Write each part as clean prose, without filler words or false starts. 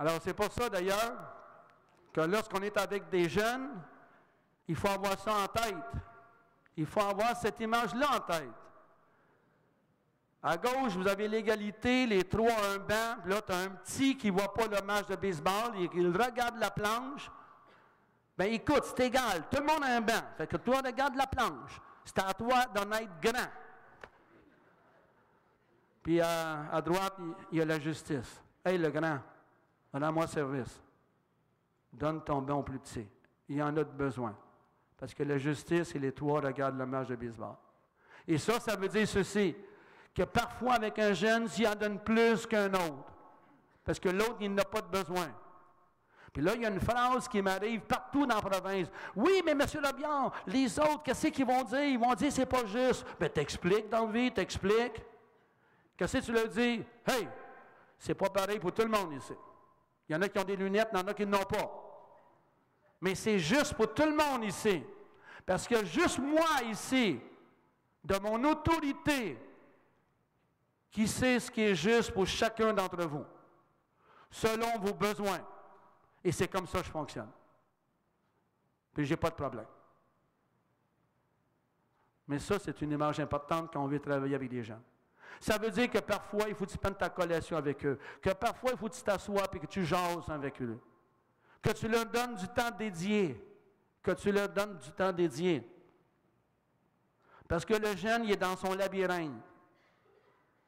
Alors, c'est pour ça, d'ailleurs, que lorsqu'on est avec des jeunes, il faut avoir ça en tête. Il faut avoir cette image-là en tête. À gauche, vous avez l'égalité, les trois à un banc, puis là, tu as un petit qui ne voit pas le match de baseball, il regarde la planche. Bien, écoute, c'est égal, tout le monde a un banc. Fait que toi, regarde la planche. C'est à toi d'en être grand. Puis à droite, il y a la justice. Hey, le grand, rends-moi service. Donne ton banc au plus petit. Il y en a de besoin. Parce que la justice et les trois regardent le match de baseball. Et ça veut dire ceci, que parfois avec un jeune, s'il en donne plus qu'un autre. Parce que l'autre, il n'a pas de besoin. Puis là, il y a une phrase qui m'arrive partout dans la province. Oui, mais M. Lebillard, les autres, qu'est-ce qu'ils vont dire? Ils vont dire c'est pas juste. Bien, t'expliques dans la vie, t'expliques. Qu'est-ce que tu leur dis? Hey, c'est pas pareil pour tout le monde ici. Il y en a qui ont des lunettes, il y en a qui n'en ont pas. Mais c'est juste pour tout le monde ici. Parce que juste moi ici, de mon autorité, qui sait ce qui est juste pour chacun d'entre vous, selon vos besoins. Et c'est comme ça que je fonctionne. Puis je n'ai pas de problème. Mais ça, c'est une image importante quand on veut travailler avec des gens. Ça veut dire que parfois, il faut que tu prennes ta collation avec eux. Que parfois, il faut que tu t'assoies et que tu jases avec eux. Que tu leur donnes du temps dédié. Que tu leur donnes du temps dédié. Parce que le jeune, il est dans son labyrinthe.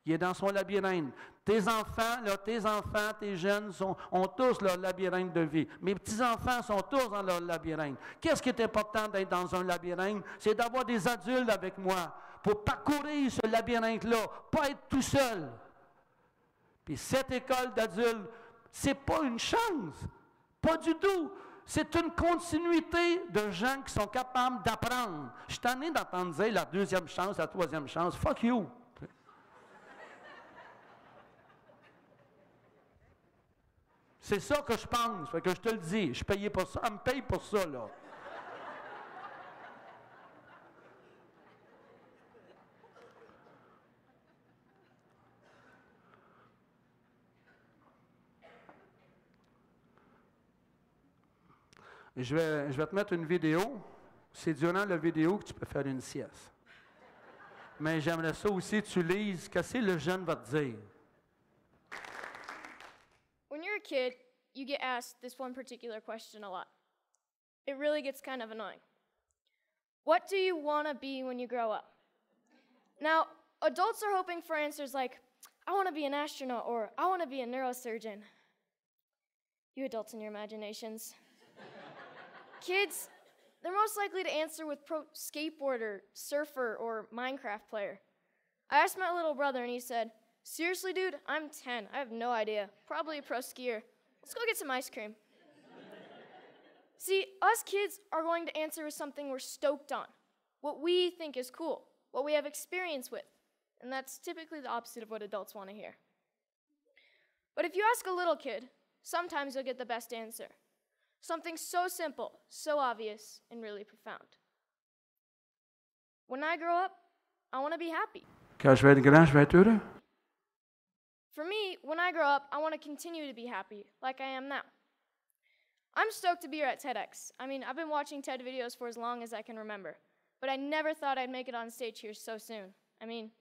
Il est dans son labyrinthe. Tes enfants, tes jeunes ont tous leur labyrinthe de vie. Mes petits-enfants sont tous dans leur labyrinthe. Qu'est-ce qui est important d'être dans un labyrinthe? C'est d'avoir des adultes avec moi pour parcourir ce labyrinthe-là, pas être tout seul. Puis cette école d'adultes, c'est pas une chance. Pas du tout. C'est une continuité de gens qui sont capables d'apprendre. Je suis tanné d'entendre dire la deuxième chance, la troisième chance. Fuck you. C'est ça que je pense. Fait que je te le dis. Je payais pour ça. Elle me paye pour ça, là. Je vais te mettre une vidéo. C'est durant la vidéo que tu peux faire une sieste. Mais j'aimerais ça aussi que tu lises qu'est-ce que le jeune va te dire. When you're a kid, you get asked this one particular question a lot. It really gets kind of annoying. What do you want to be when you grow up? Now, adults are hoping for answers like, I want to be an astronaut, or I want to be a neurosurgeon. You adults and your imaginations. Kids, they're most likely to answer with pro skateboarder, surfer, or Minecraft player. I asked my little brother, and he said, seriously, dude, I'm 10. I have no idea. Probably a pro skier. Let's go get some ice cream. See, us kids are going to answer with something we're stoked on, what we think is cool, what we have experience with. And that's typically the opposite of what adults want to hear. But if you ask a little kid, sometimes you'll get the best answer. Something so simple, so obvious, and really profound. When I grow up, I want to be happy. Quand je vais être grand, je vais être heureux. For me, when I grow up, I want to continue to be happy, like I am now. I'm stoked to be here at TEDx. I mean, I've been watching TED videos for as long as I can remember, but I never thought I'd make it on stage here so soon. I mean,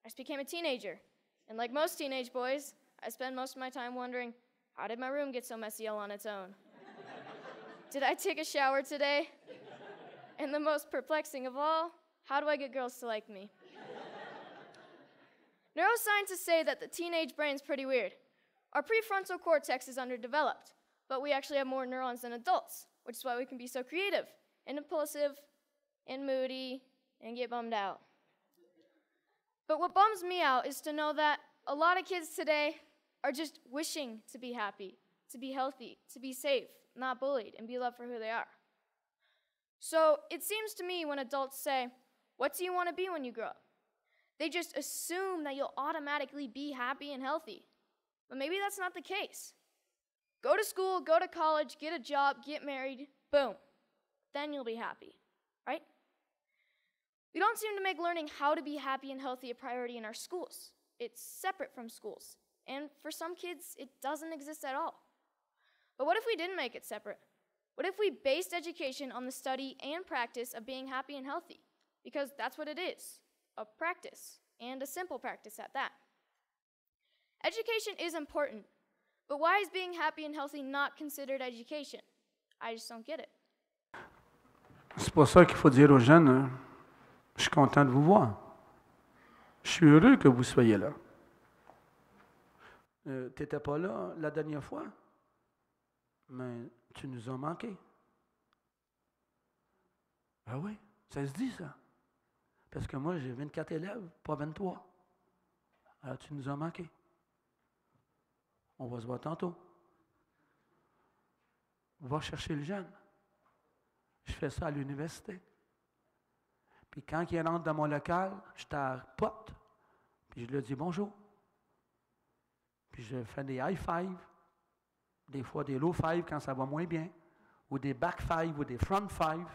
I just became a teenager, and like most teenage boys, I spend most of my time wondering, how did my room get so messy all on its own? Did I take a shower today? And the most perplexing of all, how do I get girls to like me? Neuroscientists say that the teenage brain's pretty weird. Our prefrontal cortex is underdeveloped, but we actually have more neurons than adults, which is why we can be so creative and impulsive and moody and get bummed out. But what bums me out is to know that a lot of kids today are just wishing to be happy, to be healthy, to be safe, not bullied, and be loved for who they are. So it seems to me when adults say, what do you want to be when you grow up? They just assume that you'll automatically be happy and healthy. But maybe that's not the case. Go to school, go to college, get a job, get married, boom. Then you'll be happy, right? We don't seem to make learning how to be happy and healthy a priority in our schools. It's separate from schools. And for some kids, it doesn't exist at all. But what if we didn't make it separate? What if we based education on the study and practice of being happy and healthy? Because that's what it is, a practice, and a simple practice at that. Education is important, but why is being happy and healthy not considered education? I just don't get it. C'est pour ça qu'il faut dire aux jeunes, hein, je suis content de vous voir. Je suis heureux que vous soyez là. Tu n'étais pas là la dernière fois, mais tu nous as manqué. Ah oui, ça se dit ça. Parce que moi, j'ai 24 élèves, pas 23. Alors tu nous as manqué. On va se voir tantôt. Va chercher le jeune. Je fais ça à l'université. Puis quand il rentre dans mon local, je tapote, puis je lui dis bonjour. Puis je fais des high five, des fois des low five quand ça va moins bien, ou des back five, ou des front five.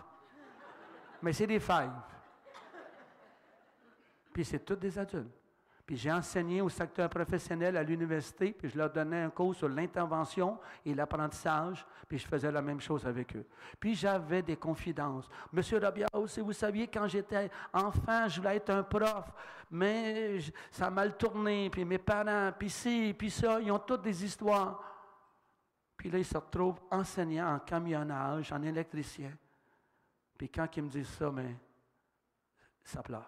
Mais c'est des five. Puis c'est tous des adultes. Puis j'ai enseigné au secteur professionnel à l'université, puis je leur donnais un cours sur l'intervention et l'apprentissage, puis je faisais la même chose avec eux. Puis j'avais des confidences. Monsieur Robiaud, si vous saviez, quand j'étais enfant, je voulais être un prof, mais ça a mal tourné, puis mes parents, puis ci, puis ça, ils ont toutes des histoires. Puis là, ils se retrouvent enseignants en camionnage, en électricien. Puis quand ils me disent ça, mais ça pleure.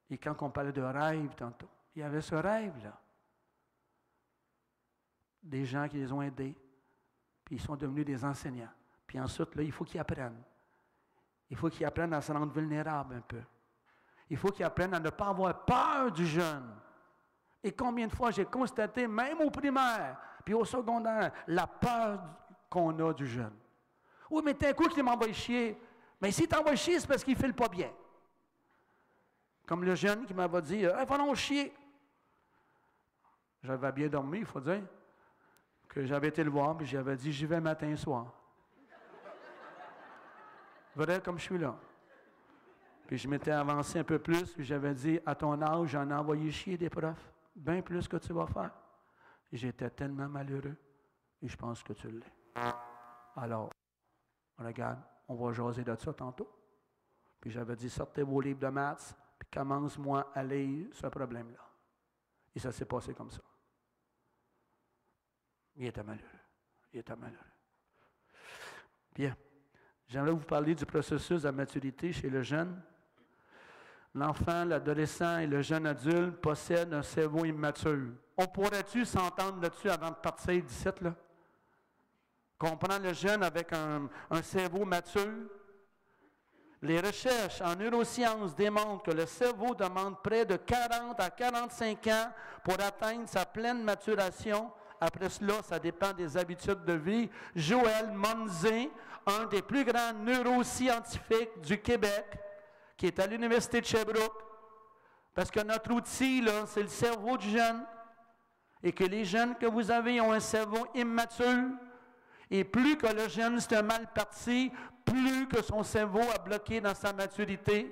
Et quand on parlait de rêve tantôt, il y avait ce rêve-là. Des gens qui les ont aidés, puis ils sont devenus des enseignants. Puis ensuite, là, il faut qu'ils apprennent. Il faut qu'ils apprennent à se rendre vulnérables un peu. Il faut qu'ils apprennent à ne pas avoir peur du jeune. Et combien de fois j'ai constaté, même au primaire, puis au secondaire, la peur qu'on a du jeune. Oui, mais t'as un coup qu'il m'envoie chier. Mais s'il t'envoie chier, c'est parce qu'il ne file pas bien. Comme le jeune qui m'avait dit, hey, va donc chier. J'avais bien dormi, il faut dire, que j'avais été le voir, puis j'avais dit, j'y vais matin et soir. Vrai comme je suis là. Puis je m'étais avancé un peu plus, puis j'avais dit, à ton âge, j'en ai envoyé chier des profs, bien plus que tu vas faire. Et j'étais tellement malheureux, et je pense que tu l'es. Alors, regarde, on va jaser de ça tantôt. Puis j'avais dit, sortez vos livres de maths, puis commence-moi à lire ce problème-là. Et ça s'est passé comme ça. Il était malheureux. Il était malheureux. Bien. J'aimerais vous parler du processus de maturité chez le jeune. L'enfant, l'adolescent et le jeune adulte possèdent un cerveau immature. On pourrait-tu s'entendre là-dessus avant de partir d'ici, là? Qu'on prend le jeune avec un cerveau mature. Les recherches en neurosciences démontrent que le cerveau demande près de 40 à 45 ans pour atteindre sa pleine maturation. Après cela, ça dépend des habitudes de vie. Joël Monzé, un des plus grands neuroscientifiques du Québec, qui est à l'Université de Sherbrooke, parce que notre outil, là, c'est le cerveau du jeune, et que les jeunes que vous avez ont un cerveau immature, et plus que le jeune c'est un mal parti, plus que son cerveau a bloqué dans sa maturité.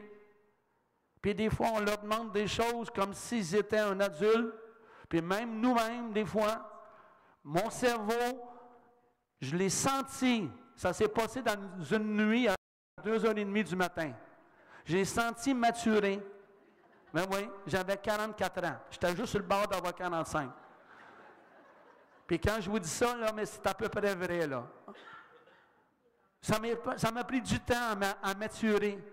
Puis des fois, on leur demande des choses comme s'ils étaient un adulte. Puis même nous-mêmes, des fois, mon cerveau, je l'ai senti. Ça s'est passé dans une nuit à 2h30 du matin. J'ai senti maturer. Mais oui, j'avais 44 ans. J'étais juste sur le bord d'avoir 45. Puis quand je vous dis ça, là, mais c'est à peu près vrai, là. Ça m'a pris du temps à maturer.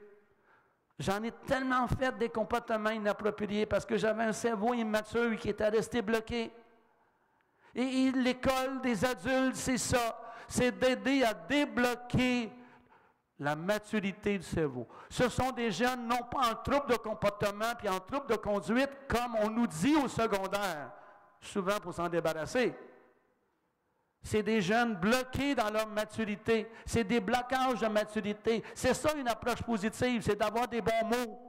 J'en ai tellement fait des comportements inappropriés parce que j'avais un cerveau immature qui était resté bloqué. Et l'école des adultes, c'est ça. C'est d'aider à débloquer la maturité du cerveau. Ce sont des jeunes non pas en trouble de comportement puis en trouble de conduite comme on nous dit au secondaire, souvent pour s'en débarrasser. C'est des jeunes bloqués dans leur maturité. C'est des blocages de maturité. C'est ça une approche positive, c'est d'avoir des bons mots.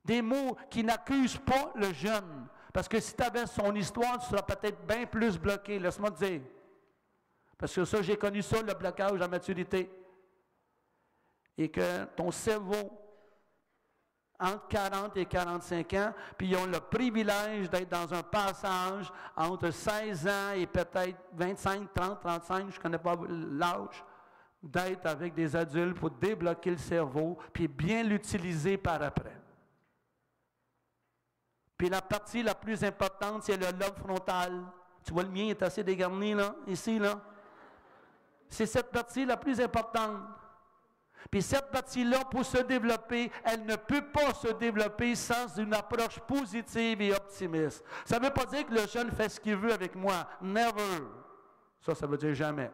Des mots qui n'accusent pas le jeune. Parce que si tu avais son histoire, tu seras peut-être bien plus bloqué. Laisse-moi te dire. Parce que ça, j'ai connu ça, le blocage de maturité. Et que ton cerveau entre 40 et 45 ans, puis ils ont le privilège d'être dans un passage entre 16 ans et peut-être 25, 30, 35, je ne connais pas l'âge, d'être avec des adultes pour débloquer le cerveau, puis bien l'utiliser par après. Puis la partie la plus importante, c'est le lobe frontal. Tu vois, le mien est assez dégarni, là, ici, là. C'est cette partie la plus importante. Puis cette partie-là, pour se développer, elle ne peut pas se développer sans une approche positive et optimiste. Ça ne veut pas dire que le jeune fait ce qu'il veut avec moi. Never. Ça veut dire jamais.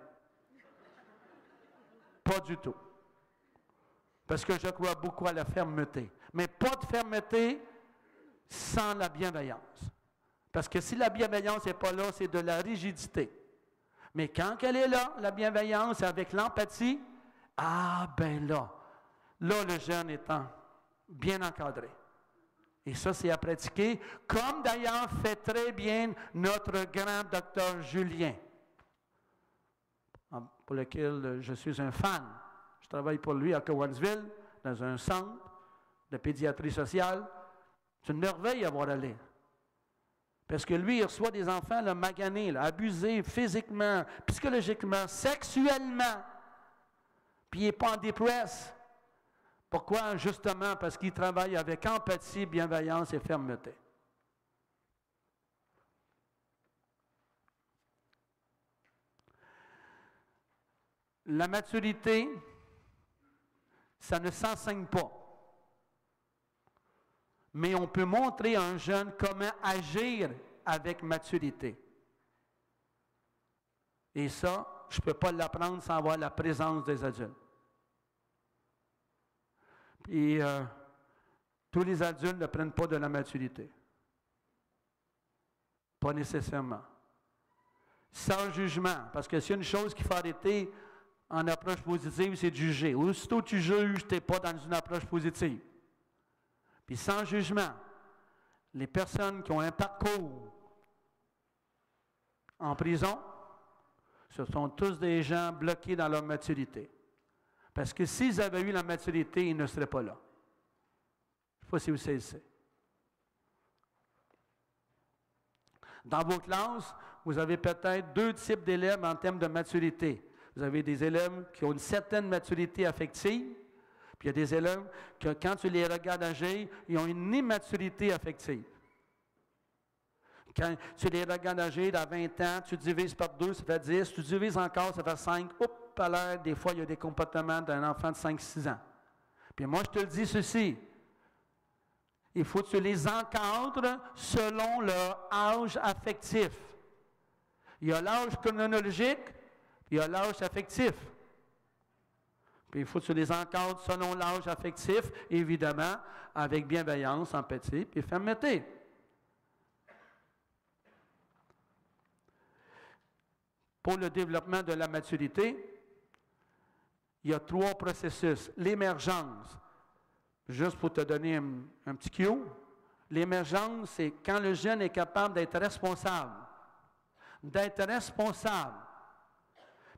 Pas du tout. Parce que je crois beaucoup à la fermeté. Mais pas de fermeté sans la bienveillance. Parce que si la bienveillance n'est pas là, c'est de la rigidité. Mais quand elle est là, la bienveillance, avec l'empathie, ah ben là, le jeune étant bien encadré. Et ça, c'est à pratiquer, comme d'ailleurs fait très bien notre grand docteur Julien, pour lequel je suis un fan. Je travaille pour lui à Cowansville, dans un centre de pédiatrie sociale. C'est une merveille à voir aller. Parce que lui, il reçoit des enfants là, maganés, là, abusés physiquement, psychologiquement, sexuellement. Puis il n'est pas en dépresse. Pourquoi? Justement parce qu'il travaille avec empathie, bienveillance et fermeté. La maturité, ça ne s'enseigne pas. Mais on peut montrer à un jeune comment agir avec maturité. Et ça, je ne peux pas l'apprendre sans avoir la présence des adultes. Puis, tous les adultes ne prennent pas de la maturité. Pas nécessairement. Sans jugement, parce que c'est une chose qu'il faut arrêter en approche positive, c'est de juger. Aussitôt que tu juges, tu n'es pas dans une approche positive. Puis sans jugement, les personnes qui ont un parcours en prison, ce sont tous des gens bloqués dans leur maturité. Parce que s'ils avaient eu la maturité, ils ne seraient pas là. Je ne sais pas si vous saisissez. Dans vos classes, vous avez peut-être deux types d'élèves en termes de maturité. Vous avez des élèves qui ont une certaine maturité affective, puis il y a des élèves que, quand tu les regardes agir, ils ont une immaturité affective. Quand tu les regardes agir à 20 ans, tu divises par 2, ça fait 10. Tu divises encore, ça fait 5. Oups, à l'air, des fois, il y a des comportements d'un enfant de 5-6 ans. Puis moi, je te le dis ceci. Il faut que tu les encadres selon leur âge affectif. Il y a l'âge chronologique, puis il y a l'âge affectif. Puis il faut que tu les encadres selon l'âge affectif, évidemment, avec bienveillance, empathie et fermeté. Pour le développement de la maturité, il y a 3 processus. L'émergence, juste pour te donner un petit cue, l'émergence, c'est quand le jeune est capable d'être responsable. D'être responsable.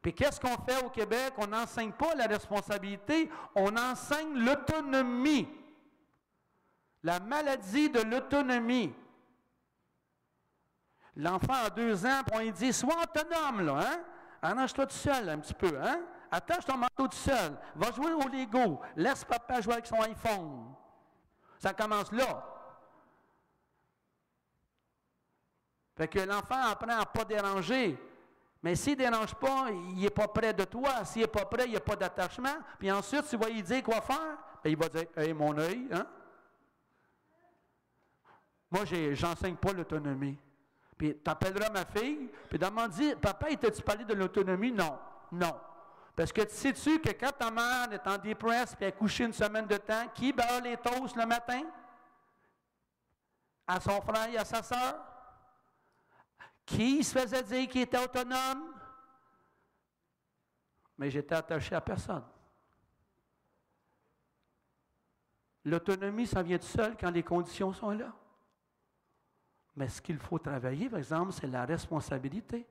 Puis qu'est-ce qu'on fait au Québec? On n'enseigne pas la responsabilité, on enseigne l'autonomie. La maladie de l'autonomie. L'enfant a 2 ans, puis on lui dit, sois autonome, là, hein? Arrange-toi tout seul, un petit peu, hein? Attache ton manteau tout seul. Va jouer au Lego. Laisse papa jouer avec son iPhone. Ça commence là. Fait que l'enfant apprend à ne pas déranger. Mais s'il ne dérange pas, il n'est pas près de toi. S'il n'est pas près, il n'y a pas d'attachement. Puis ensuite, tu vas lui dire quoi faire. Bien, il va dire, hey, mon œil, hein? Moi, j'enseigne pas l'autonomie. Puis tu appelleras ma fille, puis demandes, papa, t'as-tu parlé de l'autonomie? Non, non. Parce que sais-tu que quand ta mère est en dépresse, puis elle est couchée une semaine de temps, qui beurre les toasts le matin? À son frère et à sa sœur? Qui se faisait dire qu'il était autonome? Mais j'étais attaché à personne. L'autonomie, ça vient tout seul quand les conditions sont là. Mais ce qu'il faut travailler, par exemple, c'est la responsabilité.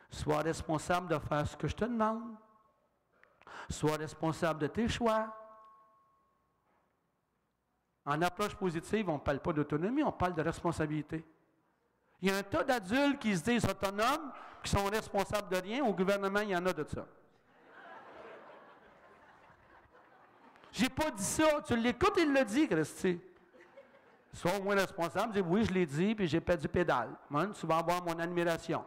Sois responsable de faire ce que je te demande. Sois responsable de tes choix. En approche positive, on ne parle pas d'autonomie, on parle de responsabilité. Il y a un tas d'adultes qui se disent autonomes, qui sont responsables de rien. Au gouvernement, il y en a de ça. J'ai pas dit ça. Tu l'écoutes, il le dit, Christy. Ils sont moins responsables. Je dis oui, je l'ai dit, puis j'ai perdu pédale. Moi, tu vas avoir mon admiration.